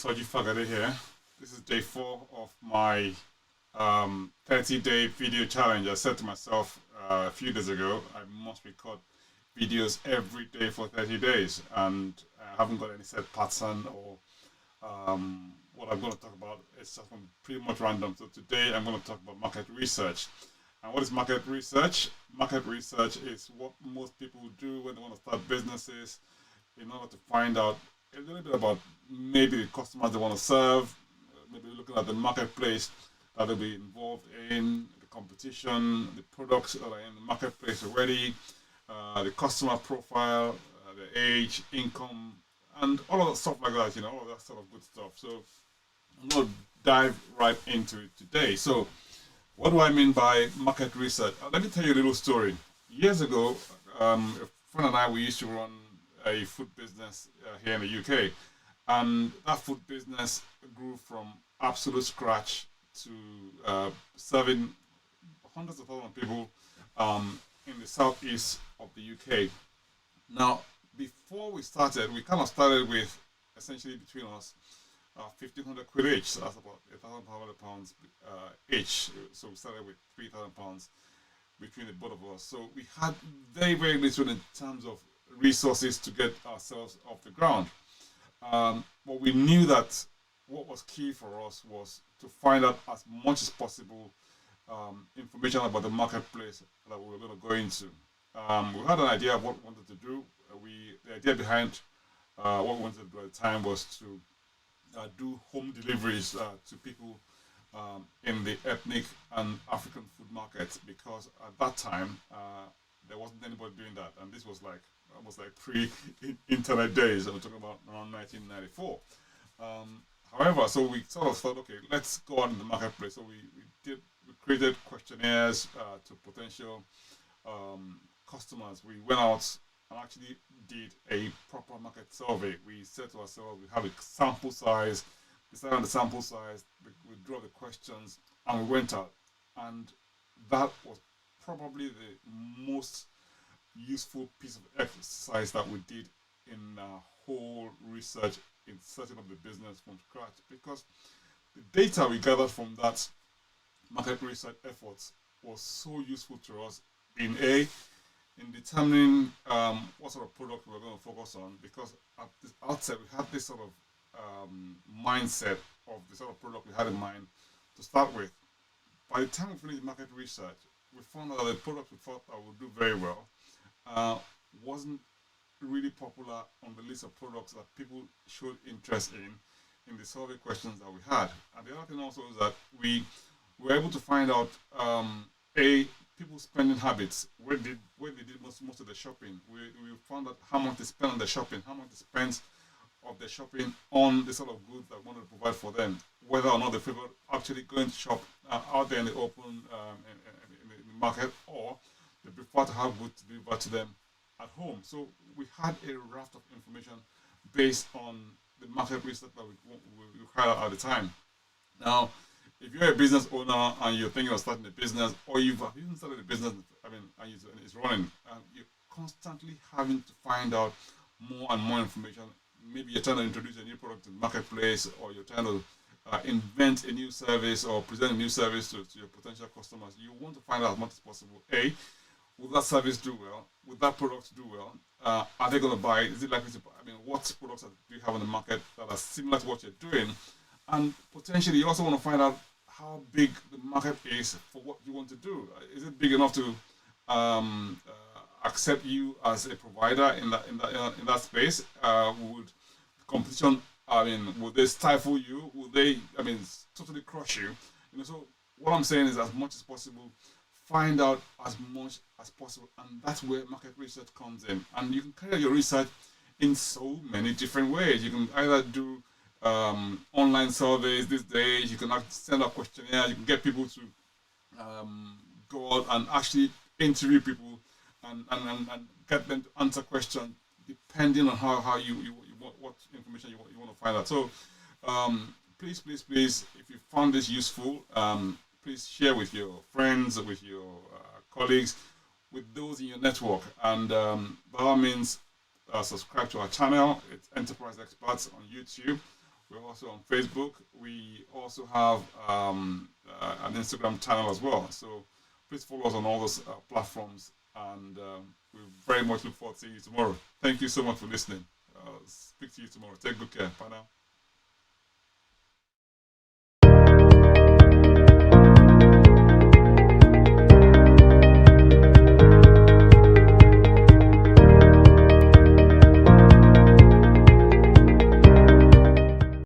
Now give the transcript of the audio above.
Soji Fagade here. This is day 4 of my 30-day video challenge. I said to myself a few days ago, I must record videos every day for 30 days, and I haven't got any set pattern or what I'm going to talk about. It's just pretty much random. So today I'm going to talk about market research. And what is market research? Market research is what most people do when they want to start businesses in order to find out a little bit about maybe the customers they want to serve, maybe looking at the marketplace that they'll be involved in, the competition, the products that are in the marketplace already, the customer profile, the age, income, and all of that stuff like that, all of that sort of good stuff. So I'm going to dive right into it today. So what do I mean by market research? Let me tell you a little story. Years ago, a friend and I, we used to run a food business here in the UK, and that food business grew from absolute scratch to serving hundreds of thousands of people in the southeast of the UK. Now, before we started, we kind of started with essentially between us 1,500 quid each, so that's about £1,500 each. So we started with £3,000 between the both of us. So we had very, very little in terms of resources to get ourselves off the ground. But we knew that what was key for us was to find out as much as possible information about the marketplace that we were going to go into. We had an idea of what we wanted to do. The idea behind what we wanted to do at the time was to do home deliveries to people in the ethnic and African food markets, because at that time there wasn't anybody doing that, and this was almost like pre-internet days. I'm talking about around 1994. However, so we sort of thought, okay, let's go out in the marketplace. So we created questionnaires to potential customers. We went out and actually did a proper market survey. We said to ourselves, we have a sample size. We started on the sample size. We drew the questions, and we went out, and that was probably the most useful piece of exercise that we did in whole research in setting up the business from scratch, because the data we gathered from that market research efforts was so useful to us in determining what sort of product we were going to focus on, because at the outset we had this sort of mindset of the sort of product we had in mind to start with. By the time we finished market research, we found out that the product we thought that would do very well wasn't really popular on the list of products that people showed interest in the survey questions that we had. And the other thing also is that we were able to find out people's spending habits, where they did most of the shopping. We found out how much they spend on the shopping, how much they spend of the shopping on the sort of goods that we wanted to provide for them, whether or not they favor actually going to shop out there in the open in the market, or they prefer to have goods delivered to them at home. So we had a raft of information based on the market research that we had at the time. Now, if you're a business owner and you're thinking of starting a business, or you've even started a business, and it's running, you're constantly having to find out more and more information. Maybe you're trying to introduce a new product to the marketplace, or you're trying to invent a new service or present a new service to your potential customers. You want to find out as much as possible. Will that service do well? Will that product do well? Are they going to buy it? Is it likely to buy? What products do you have on the market that are similar to what you're doing? And potentially, you also want to find out how big the market is for what you want to do. Is it big enough to accept you as a provider in that space? Would competition, would they stifle you? Would they, totally crush you? So what I'm saying is, as much as possible, find out as much as possible, and that's where market research comes in. And you can carry out your research in so many different ways. You can either do online surveys these days. You can send out questionnaires. You can get people to go out and actually interview people and get them to answer questions depending on how you what information you want to find out. So please, if you found this useful, please share with your friends, with your colleagues, with those in your network, and by all means subscribe to our channel. It's Enterprise Experts on YouTube. We're also on Facebook. We also have an Instagram channel as well. So please follow us on all those platforms. And we very much look forward to seeing you tomorrow. Thank you so much for listening. Speak to you tomorrow. Take good care. Bye now.